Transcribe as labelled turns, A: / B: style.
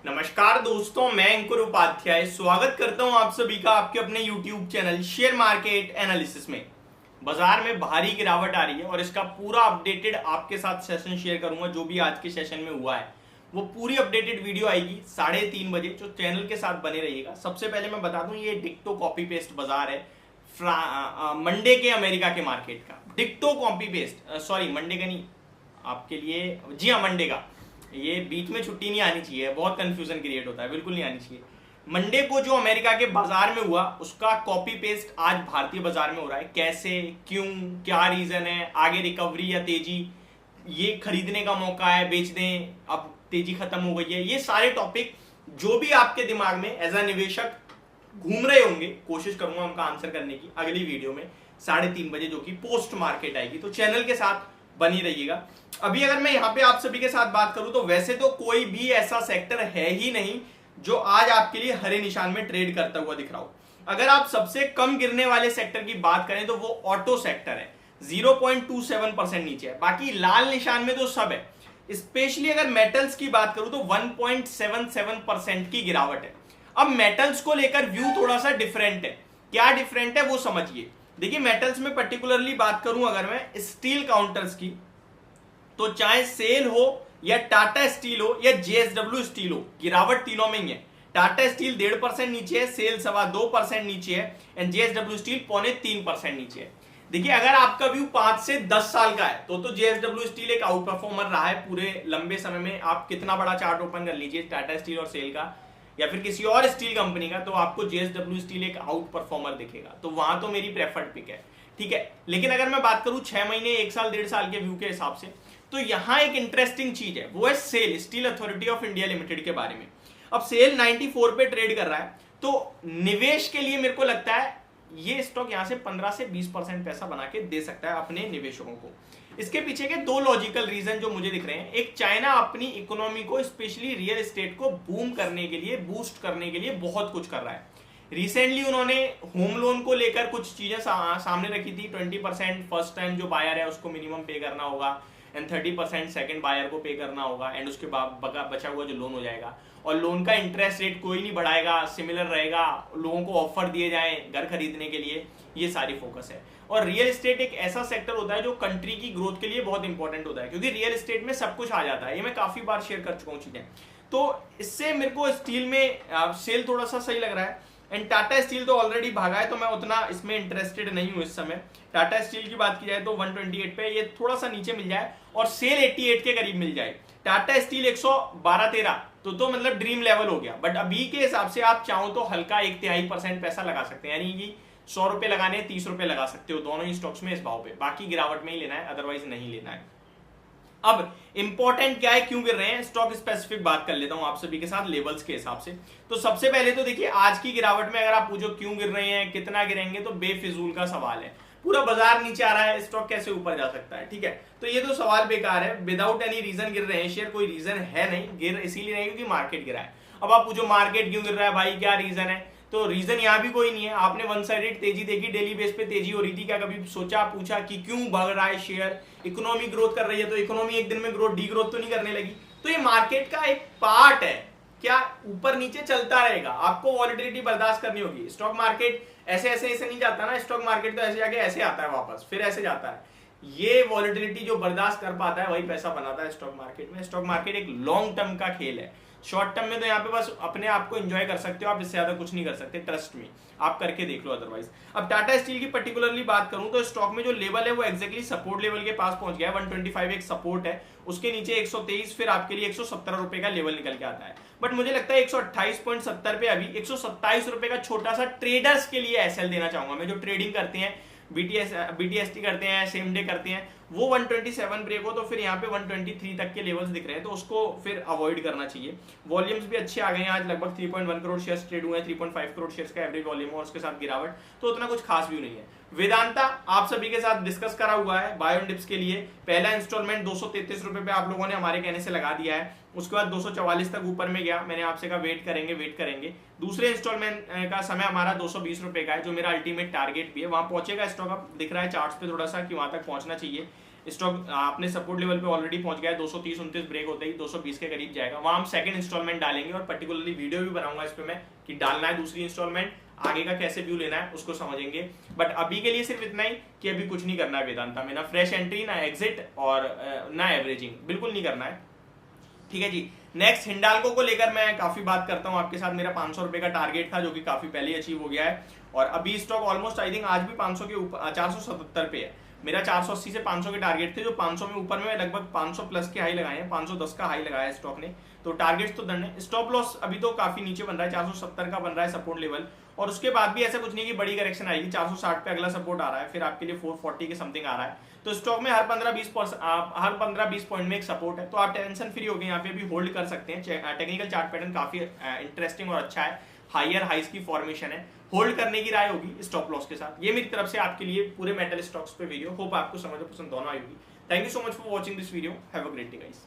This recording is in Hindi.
A: नमस्कार दोस्तों, मैं अंकुर उपाध्याय स्वागत करता हूं आप सभी का आपके अपने YouTube channel share market analysis में। बाजार में भारी गिरावट आ रही है और इसका पूरा अपडेटेड आपके साथ सेशन शेयर करूंगा। जो भी आज के सेशन में हुआ है वो पूरी अपडेटेड वीडियो आएगी 3:30 बजे, जो चैनल के साथ बने रहिएगा। सबसे पहले मैं बता दूं, ये डिक्टो कॉपी पेस्ट बाजार है मंडे के अमेरिका के मार्केट का। डिक्टो कॉपी पेस्ट, सॉरी मंडे का नहीं, आपके लिए जी हाँ मंडे का। ये बीच में छुट्टी नहीं आनी चाहिए, बहुत कंफ्यूजन क्रिएट होता है, बिल्कुल नहीं आनी चाहिए। मंडे को जो अमेरिका के बाजार में हुआ उसका कॉपी पेस्ट आज भारतीय बाजार में हो रहा है। कैसे, क्यों, क्या रीजन है, आगे रिकवरी या तेजी, ये खरीदने का मौका है, बेच दें, अब तेजी खत्म हो गई है, ये सारे टॉपिक जो भी आपके दिमाग में एज अ निवेशक घूम रहे होंगे, कोशिश करूंगा उनका आंसर करने की अगली वीडियो में 3:30 बजे, जो कि पोस्ट मार्केट आएगी। तो चैनल के साथ बनी रहिएगा। अभी अगर मैं यहाँ पे आप सभी के साथ बात करूं तो वैसे तो कोई भी ऐसा सेक्टर है ही नहीं जो आज आपके लिए हरे निशान में ट्रेड करता हुआ दिख रहा हो। अगर आप सबसे कम गिरने वाले सेक्टर की बात करें तो वो ऑटो सेक्टर है, 0.27% नीचे है। बाकी लाल निशान में तो सब है। स्पेशली अगर मेटल्स की बात करूं तो 1.77% की गिरावट है। अब मेटल्स को लेकर व्यू थोड़ा सा डिफरेंट है। क्या डिफरेंट है वो समझिए। देखिए, मेटल्स में पर्टिकुलरली बात करूं अगर मैं स्टील काउंटर्स की, तो चाहे सेल हो या टाटा स्टील हो या जेएसडब्ल्यू स्टील हो, गिरावट तीनों में ही है। टाटा स्टील 1.5% नीचे है, सेल 2.25% नीचे है एंड जेएसडब्ल्यू स्टील 3.25% नीचे है। देखिए, अगर आपका व्यू 5 से 10 साल का है तो जेएसडब्ल्यू स्टील एक आउट परफॉर्मर रहा है पूरे लंबे समय में। आप कितना बड़ा चार्ट ओपन कर लीजिए टाटा स्टील और सेल का या फिर किसी और स्टील कंपनी का, तो आपको जेएसडब्ल्यू स्टील एक आउट परफॉर्मर दिखेगा। तो वहां तो मेरी प्रेफर्ड पिक है, ठीक है। लेकिन अगर मैं बात करूं 6 महीने, 1 साल, 1.5 साल के व्यू के हिसाब से, तो यहां एक इंटरेस्टिंग चीज है, वो है SAIL, steel authority of India limited के बारे में। अब सेल 94 पे ट्रेड कर रहा है, तो निवेश के लिए मेरे को लगता है ये स्टॉक यहां से 15 से 20% पैसा बना के दे सकता है अपने निवेशकों को। इसके पीछे के 2 लॉजिकल रीजन जो मुझे दिख रहे हैं। एक, चाइना अपनी इकोनॉमी को, स्पेशली रियल एस्टेट को बूम करने के लिए, बूस्ट करने के लिए बहुत कुछ कर रहा है। रिसेंटली उन्होंने होम लोन को लेकर कुछ चीजें सामने रखी थी। 20% फर्स्ट टाइम जो बायर है उसको मिनिमम पे करना होगा एंड 30% सेकंड बायर को पे करना होगा एंड उसके बाद बचा हुआ जो लोन हो जाएगा। और लोन का इंटरेस्ट रेट कोई नहीं बढ़ाएगा, सिमिलर रहेगा। लोगों को ऑफर दिए जाएं घर खरीदने के लिए, ये सारी फोकस है। और रियल एस्टेट एक ऐसा सेक्टर होता है जो कंट्री की ग्रोथ के लिए बहुत इंपॉर्टेंट होता है, क्योंकि रियल एस्टेट में सब कुछ आ जाता है। ये मैं काफी बार शेयर कर चुका हूँ चीजें। तो इससे मेरे को स्टील में सेल थोड़ा सा सही लग रहा है एंड टाटा स्टील तो ऑलरेडी भागा है, तो मैं उतना इसमें इंटरेस्टेड नहीं हूं इस समय। टाटा स्टील की बात की जाए तो 128 पे, ये थोड़ा सा नीचे मिल जाए और सेल 88 के करीब मिल जाए। टाटा स्टील 112-13 तो मतलब ड्रीम लेवल हो गया। बट अभी के हिसाब से आप चाहो तो हल्का 1/3% पैसा लगा सकते हैं, यानी कि 100 रुपए लगाने 30 रुपए लगा सकते हो दोनों ही स्टॉक्स में इस भाव पे। बाकी गिरावट में ही लेना है, अदरवाइज नहीं लेना है। अब इंपॉर्टेंट क्या है, क्यों गिर रहे हैं, स्टॉक स्पेसिफिक बात कर लेता हूं आप सभी के साथ लेवल्स के हिसाब से। तो सबसे पहले तो देखिए, आज की गिरावट में अगर आप पूछो क्यों गिर रहे हैं, कितना गिरेंगे, तो बेफिजूल का सवाल है। पूरा बाजार नीचे आ रहा है, स्टॉक कैसे ऊपर जा सकता है, ठीक है। तो ये तो सवाल बेकार है। विदाउट एनी रीजन गिर रहे हैं शेयर, कोई रीजन है नहीं, गिर इसीलिए नहीं क्योंकि मार्केट गिरा है। अब आप पूछो मार्केट क्यों गिर रहा है भाई, क्या रीजन है, तो रीजन यहाँ भी कोई नहीं है। आपने वन साइडेड तेजी देखी, डेली बेस पे तेजी हो रही थी, क्या कभी सोचा पूछा कि क्यों भाग रहा है शेयर। इकोनॉमी ग्रोथ कर रही है तो इकोनॉमी एक दिन में ग्रोथ डी ग्रोथ तो नहीं करने लगी। तो ये मार्केट का एक पार्ट है, क्या ऊपर नीचे चलता रहेगा, आपको वॉलेटिलिटी बर्दाश्त करनी होगी। स्टॉक मार्केट ऐसे नहीं जाता ना, स्टॉक मार्केट तो ऐसे जाके ऐसे आता है वापस, फिर ऐसे जाता है। ये वॉलेटिलिटी जो बर्दाश्त कर पाता है वही पैसा बनाता है स्टॉक मार्केट में। स्टॉक मार्केट एक लॉन्ग टर्म का खेल है। शॉर्ट टर्म में तो यहाँ पे बस अपने आप को एंजॉय कर सकते हो आप, इससे ज्यादा कुछ नहीं कर सकते, ट्रस्ट में आप करके देख लो अदरवाइज। अब टाटा स्टील की पर्टिकुलरली बात करूं तो स्टॉक में जो लेवल है वो एक्जैक्टली सपोर्ट लेवल के पास पहुंच गया है। 125 एक सपोर्ट है, उसके नीचे 123, फिर आपके लिए 117 रुपए का लेवल निकल के आता है। बट मुझे लगता है 128.70 पे अभी 127 रुपए का छोटा सा ट्रेडर्स के लिए एसएल देना चाहूंगा मैं। जो ट्रेडिंग करते हैं, बीटीएसटी करते हैं, सेम डे करते हैं, वो 127 ब्रेक हो तो फिर यहाँ पे 123 तक के लेवल्स दिख रहे हैं, तो उसको फिर अवॉइड करना चाहिए। वॉल्यूम्स भी अच्छे आ गए हैं, आज लगभग 3.1 करोड़ शेयर्स ट्रेड हुए हैं, 3.5 करोड़ शेयर्स का एवरेज वॉल्यूम और उसके साथ गिरावट, तो उतना कुछ खास भी नहीं है। वेदांता आप सभी के साथ डिस्कस करा हुआ है बायो एंड डिप्स के लिए। पहला इंस्टॉलमेंट 233 रुपए पे आप लोगों ने हमारे कहने से लगा दिया है, उसके बाद 244 तक ऊपर में गया, मैंने आपसे कहा वेट करेंगे। दूसरे इंस्टॉलमेंट का समय हमारा 220 रुपए का है, जो मेरा अल्टीमेट टारगेट भी है, वहां पहुंचेगा स्टॉक। अब दिख रहा है चार्ट्स पे थोड़ा सा कि वहां तक पहुंचना चाहिए। स्टॉक अपने सपोर्ट लेवल पे ऑलरेडी पहुंच गया है, 230-29 ब्रेक होते ही 220 के करीब जाएगा, वहां हम सेकंड इंस्टॉलमेंट डालेंगे और पर्टिकुलरली वीडियो भी बनाऊंगा इस पे मैं कि डालना है दूसरी इंस्टॉलमेंट, आगे का कैसे व्यू लेना है उसको समझेंगे। बट अभी के लिए सिर्फ इतना ही कि अभी कुछ नहीं करना है वेदांता में, ना फ्रेश एंट्री, ना एग्जिट और ना एवरेजिंग, बिल्कुल नहीं करना है। ठीक है जी। नेक्स्ट हिंडाल्को को लेकर मैं काफी बात करता हूं आपके साथ। मेरा 500 रुपए का टारगेट था जो कि काफी पहले अचीव हो गया है और अभी स्टॉक ऑलमोस्ट आई थिंक आज भी 500 के ऊपर 477 पे है। मेरा 480 से 500 के टारगेट थे, जो 500 में ऊपर में मैं लगभग 500 प्लस के हाई लगाए हैं, 510 का हाई लगाया है स्टॉक ने, तो टारगेट्स तो डन है। स्टॉप लॉस अभी तो काफी नीचे बन रहा है, 470 का बन रहा है सपोर्ट लेवल, और उसके बाद भी ऐसा कुछ नहीं कि बड़ी करेक्शन आएगी। 460 पे अगला सपोर्ट आ रहा है, फिर आपके लिए 440 के समथिंग आ रहा है, तो स्टॉक में हर 15-20 पॉइंट में एक सपोर्ट है, तो आप टेंशन फ्री हो गए, यहाँ पे भी होल्ड कर सकते हैं। टेक्निकल चार्ट पैटर्न काफी इंटरेस्टिंग और अच्छा है, हायर हाइस की फॉर्मेशन है, होल्ड करने की राय होगी स्टॉप लॉस के साथ। ये मेरी तरफ से आपके लिए पूरे मेटल स्टॉक्स पे वीडियो, होप आपको समझ पसंद दोनों आई होगी। Thank you so much for watching this video, have a great day guys.